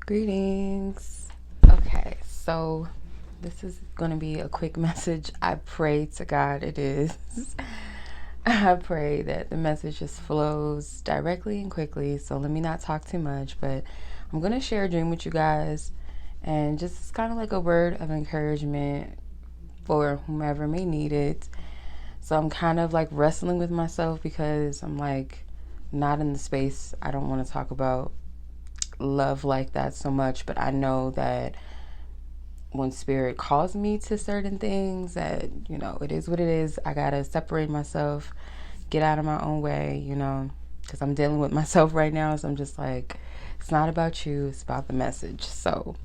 Greetings. Okay, so this is going to be a quick message. I pray to God it is. I pray that the message just flows directly and quickly. So let me not talk too much, but I'm going to share a dream with you guys and just kind of like a word of encouragement for whomever may need it. So I'm kind of like wrestling with myself because I'm like not in the space. I don't want to talk about love like that so much, but I know that when spirit calls me to certain things, that it is what it is. I gotta separate myself, get out of my own way, because I'm dealing with myself right now. So I'm just like, it's not about you, it's about the message. So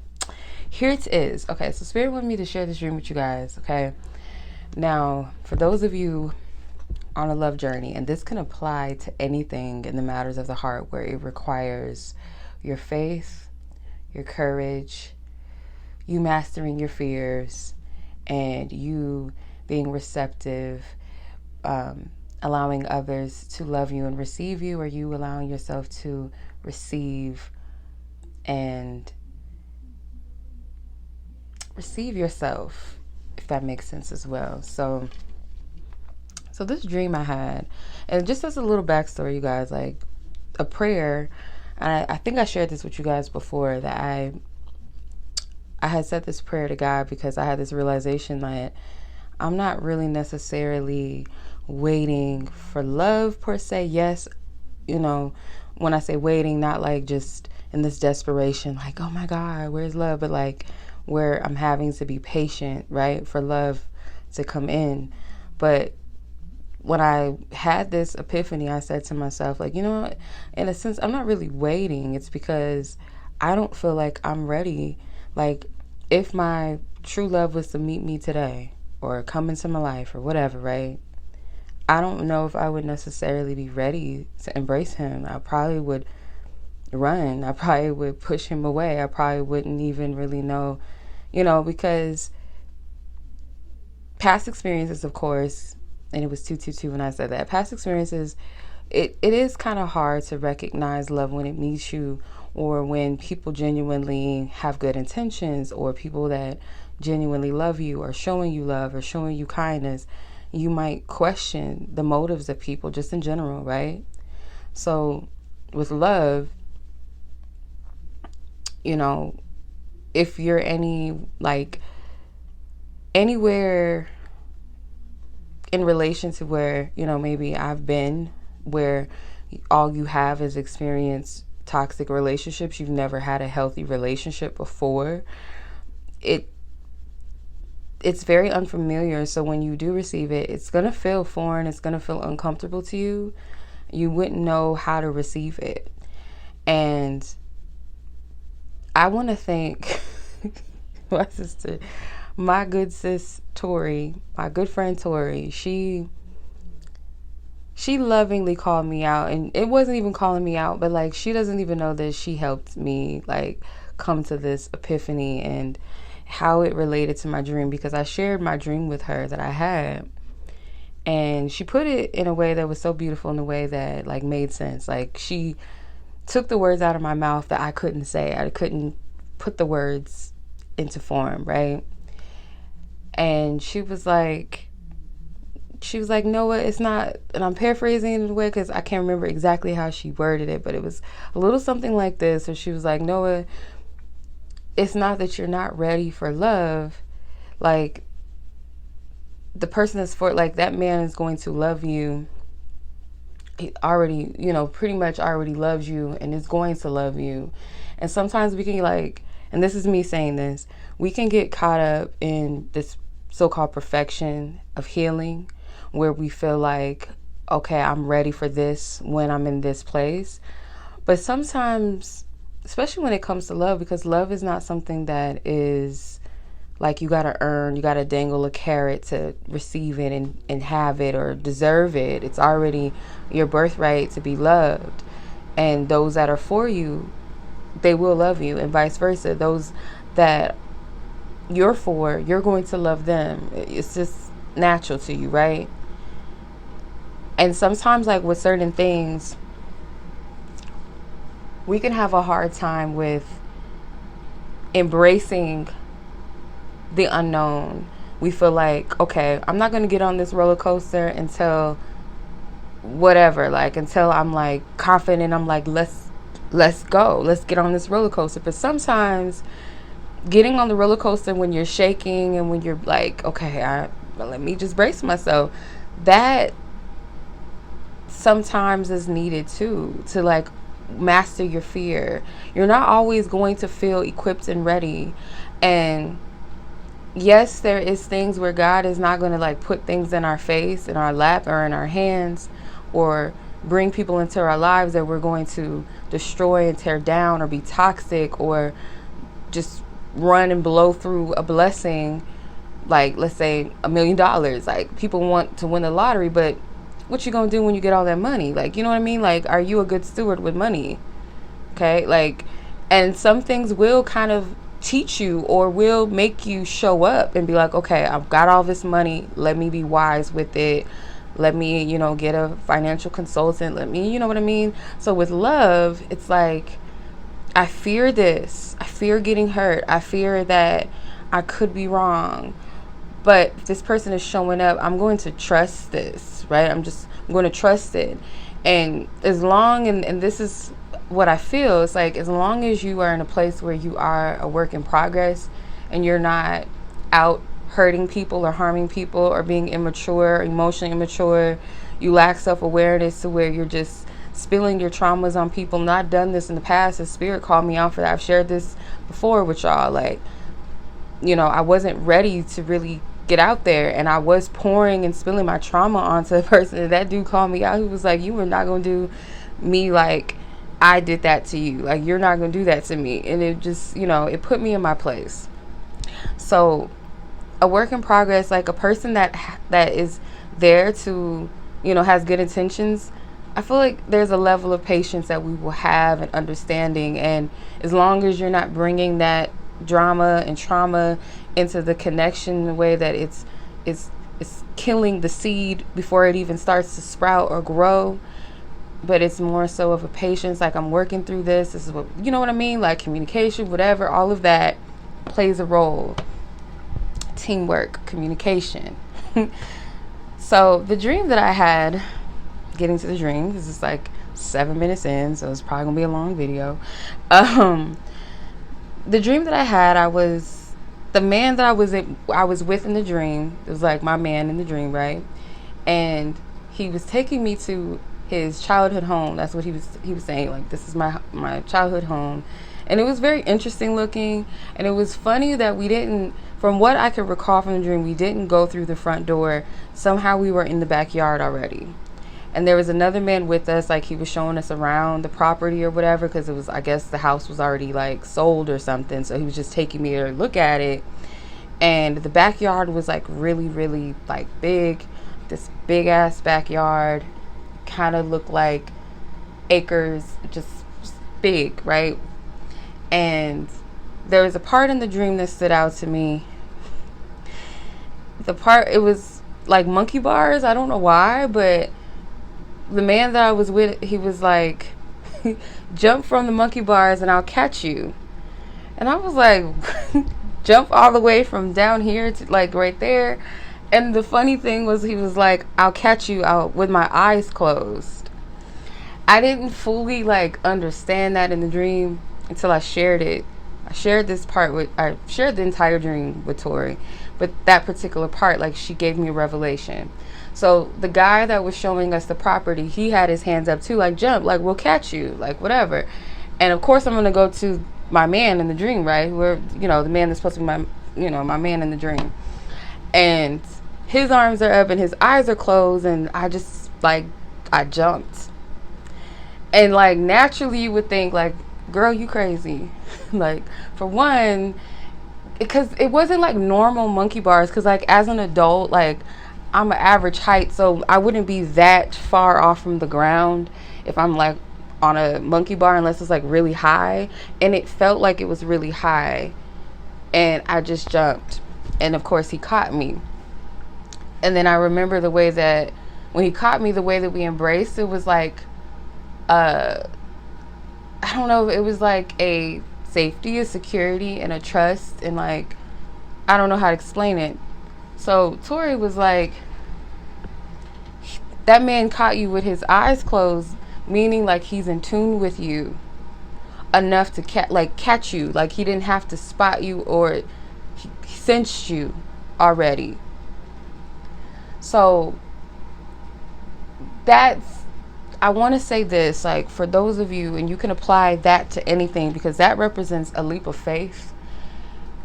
here it is. Okay, so spirit wanted me to share this dream with you guys. Okay, now for those of you on a love journey, and this can apply to anything in the matters of the heart where it requires your faith, your courage, you mastering your fears, and you being receptive, allowing others to love you and receive you, or you allowing yourself to receive and receive yourself, if that makes sense as well. So this dream I had, and just as a little backstory, you guys, like a prayer. I think I shared this with you guys before, that I had said this prayer to God because I had this realization that I'm not really necessarily waiting for love per se. Yes, when I say waiting, not like just in this desperation, like, oh my God, where's love? But like where I'm having to be patient, right, for love to come in. But when I had this epiphany, I said to myself, like, in a sense, I'm not really waiting. It's because I don't feel like I'm ready. Like, if my true love was to meet me today or come into my life or whatever, right, I don't know if I would necessarily be ready to embrace him. I probably would run. I probably would push him away. I probably wouldn't even really know, because past experiences, of course, and it was 222 when I said that. Past experiences, it is kind of hard to recognize love when it meets you, or when people genuinely have good intentions, or people that genuinely love you or showing you love or showing you kindness. You might question the motives of people just in general, right? So with love, if you're anywhere in relation to where, maybe I've been, where all you have is experienced toxic relationships, you've never had a healthy relationship before, it's very unfamiliar. So when you do receive it, it's going to feel foreign, it's going to feel uncomfortable to you. You wouldn't know how to receive it. And I want to thank my sister, my good sis Tori, my good friend Tori. She lovingly called me out, and it wasn't even calling me out, but like, she doesn't even know that she helped me like come to this epiphany and how it related to my dream, because I shared my dream with her that I had, and she put it in a way that was so beautiful, in a way that like made sense. Like, she took the words out of my mouth that I couldn't say. I couldn't put the words into form, right? And she was like, Noah, it's not, and I'm paraphrasing in a way because I can't remember exactly how she worded it, but it was a little something like this. So she was like, Noah, it's not that you're not ready for love. Like, the person that's for, like, that man is going to love you. He already, pretty much already loves you and is going to love you. And sometimes we can and this is me saying this, we can get caught up in this so-called perfection of healing, where we feel like, okay, I'm ready for this when I'm in this place. But sometimes, especially when it comes to love, because love is not something that is like you gotta earn, you gotta dangle a carrot to receive it and have it or deserve it. It's already your birthright to be loved. And those that are for you, they will love you, and vice versa. Those that you're for, you're going to love them. It's just natural to you, right? And sometimes, like with certain things, we can have a hard time with embracing the unknown. We feel like, okay, I'm not going to get on this roller coaster until whatever, like until I'm like confident. I'm like, let's go, let's get on this roller coaster. But sometimes getting on the roller coaster when you're shaking and when you're like, okay, let me just brace myself, that sometimes is needed too, to like master your fear. You're not always going to feel equipped and ready. And yes, there is things where God is not going to like put things in our face, in our lap, or in our hands, or bring people into our lives that we're going to destroy and tear down, or be toxic, or just run and blow through a blessing. Like, let's say $1 million. Like, people want to win the lottery, but what you gonna do when you get all that money? Like, you know what I mean? Like, are you a good steward with money? Okay, like, and some things will kind of teach you, or will make you show up and be like, okay, I've got all this money, let me be wise with it, let me, you know, get a financial consultant, let me, you know what I mean? So with love, it's like, I fear this, I fear getting hurt, I fear that I could be wrong, but if this person is showing up, I'm going to trust this, right? I'm going to trust it. And as long, and this is what I feel, it's like, as long as you are in a place where you are a work in progress, and you're not out hurting people or harming people or being immature, emotionally immature, you lack self-awareness to where you're just spilling your traumas on people. And I've done this in the past. The Spirit called me out for that. I've shared this before with y'all. Like, you know, I wasn't ready to really get out there, and I was pouring and spilling my trauma onto the person, and that dude called me out. He was like, you were not going to do me like I did that to you. Like, you're not going to do that to me. And it just, you know, it put me in my place. So a work in progress, like a person that is there to, you know, has good intentions, I feel like there's a level of patience that we will have, and understanding. And as long as you're not bringing that drama and trauma into the connection in a way that it's killing the seed before it even starts to sprout or grow, but it's more so of a patience, like, I'm working through this is what, you know what I mean, like communication, whatever, all of that plays a role. Teamwork, communication. So the dream that I had, getting to the dream, this is like 7 minutes in, so it's probably gonna be a long video. The dream that I had, the man that I was with in the dream, it was like my man in the dream, right? And he was taking me to his childhood home. That's what he was saying, like, this is my childhood home. And it was very interesting looking, and it was funny that we didn't, from what I could recall from the dream, we didn't go through the front door. Somehow we were in the backyard already. And there was another man with us, like he was showing us around the property or whatever, because it was, I guess the house was already like sold or something. So he was just taking me to look at it. And the backyard was like really, really like big, this big ass backyard, kind of looked like acres, just big, right? And there was a part in the dream that stood out to me. It was like monkey bars. I don't know why, but the man that I was with, he was like, jump from the monkey bars and I'll catch you. And I was like, jump all the way from down here to like right there. And the funny thing was, he was like, I'll catch you out with my eyes closed. I didn't fully like understand that in the dream until I shared it. I shared the entire dream with Tori, but that particular part, like, she gave me a revelation. So the guy that was showing us the property, he had his hands up too, like, jump, like, we'll catch you, like, whatever. And of course I'm going to go to my man in the dream, right? Where, you know, the man that's supposed to be my man in the dream. And his arms are up and his eyes are closed, and I just, like, I jumped. And, like, naturally you would think, like, girl, you crazy. Like, for one, because it wasn't like normal monkey bars, because, like, as an adult, like, I'm an average height, so I wouldn't be that far off from the ground if I'm like on a monkey bar, unless it's like really high. And it felt like it was really high, and I just jumped. And of course he caught me. And then I remember the way that when he caught me, the way that we embraced, it was like I don't know, it was like a safety, a security, and a trust, and like, I don't know how to explain it. So Tori was like, that man caught you with his eyes closed, meaning like he's in tune with you enough to catch you. Like he didn't have to spot you, or he sensed you already. So that's, I want to say this, like, for those of you, and you can apply that to anything, because that represents a leap of faith.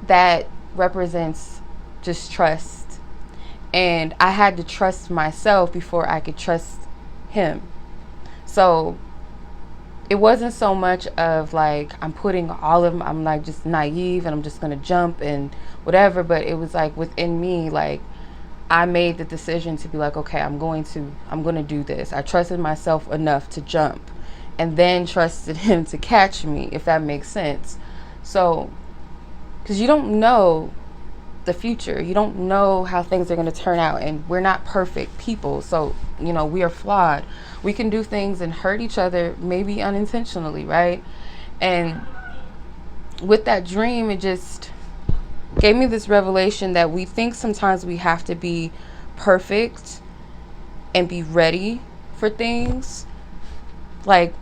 That represents just trust. And I had to trust myself before I could trust him. So it wasn't so much of like, I'm like just naive and I'm just going to jump and whatever. But it was like within me, like, I made the decision to be like, okay, I'm going to do this. I trusted myself enough to jump, and then trusted him to catch me, if that makes sense. So, because you don't know the future, you don't know how things are going to turn out, and we're not perfect people. So, we are flawed. We can do things and hurt each other, maybe unintentionally, right? And with that dream, it just gave me this revelation that we think sometimes we have to be perfect and be ready for things. Like,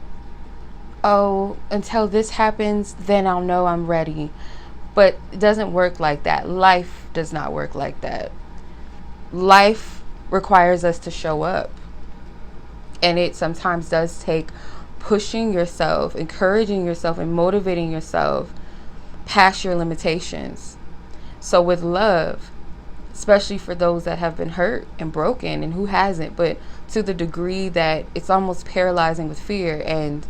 oh, until this happens, then I'll know I'm ready. But it doesn't work like that. Life does not work like that. Life requires us to show up. And it sometimes does take pushing yourself, encouraging yourself, and motivating yourself past your limitations. So with love, especially for those that have been hurt and broken, and who hasn't, but to the degree that it's almost paralyzing with fear. And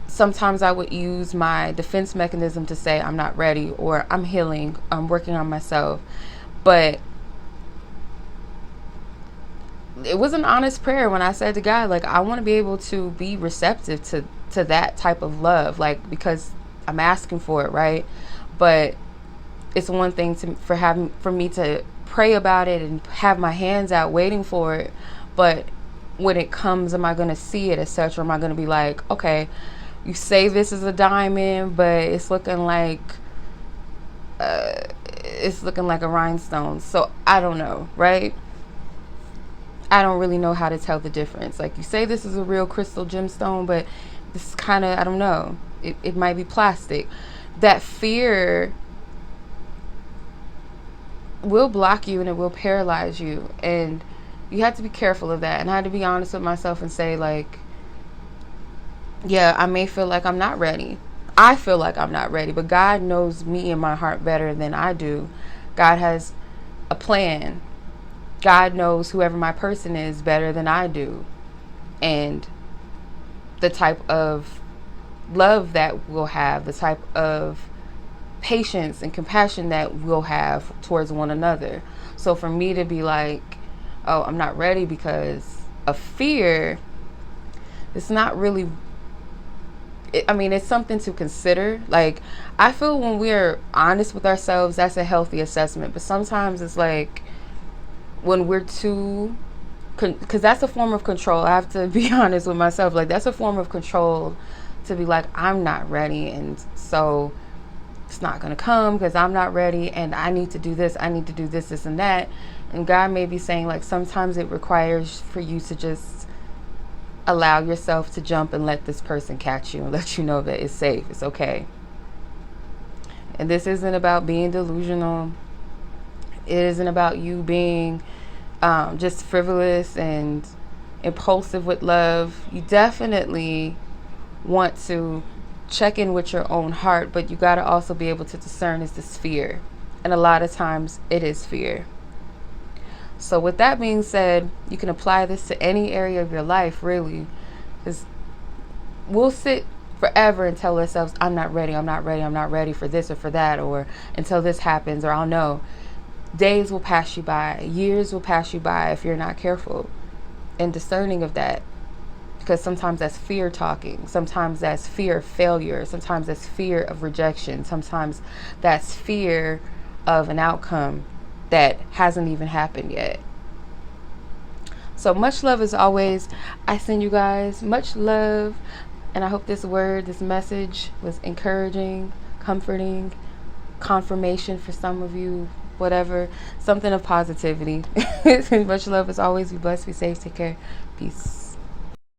sometimes I would use my defense mechanism to say, I'm not ready, or I'm healing, I'm working on myself. But it was an honest prayer when I said to God, like, I want to be able to be receptive to that type of love, like, because I'm asking for it, right? But it's one thing for me to pray about it and have my hands out waiting for it. But when it comes, am I going to see it as such, or am I going to be like, okay, you say this is a diamond, but it's looking like a rhinestone. So I don't know, right? I don't really know how to tell the difference. Like, you say this is a real crystal gemstone, but this is kind of, I don't know. It might be plastic. That fear will block you and it will paralyze you. And you have to be careful of that. And I had to be honest with myself and say, like, yeah, I may feel like I'm not ready. I feel like I'm not ready, but God knows me and my heart better than I do. God has a plan. God knows whoever my person is better than I do. And the type of love that we'll have, the type of patience and compassion that we'll have towards one another. So for me to be like, oh, I'm not ready because of fear, it's not really, it's something to consider. Like, I feel when we're honest with ourselves, that's a healthy assessment. But sometimes it's like when we're too, because that's a form of control. I have to be honest with myself. Like, that's a form of control to be like, I'm not ready, and so it's not going to come because I'm not ready, and I need to do this, this and that. And God may be saying, like, sometimes it requires for you to just allow yourself to jump and let this person catch you and let you know that it's safe, it's okay. And this isn't about being delusional. It isn't about you being just frivolous and impulsive with love. You definitely want to check in with your own heart, but you got to also be able to discern, is this fear? And a lot of times it is fear. So with that being said, you can apply this to any area of your life, really, because we'll sit forever and tell ourselves, I'm not ready for this or for that, or until this happens, or I'll know. Days will pass you by, years will pass you by if you're not careful and discerning of that. Because sometimes that's fear talking. Sometimes that's fear of failure. Sometimes that's fear of rejection. Sometimes that's fear of an outcome that hasn't even happened yet. So much love as always. I send you guys much love. And I hope this word, this message was encouraging, comforting, confirmation for some of you, whatever, something of positivity. Much love as always. Be blessed, be safe, take care. Peace.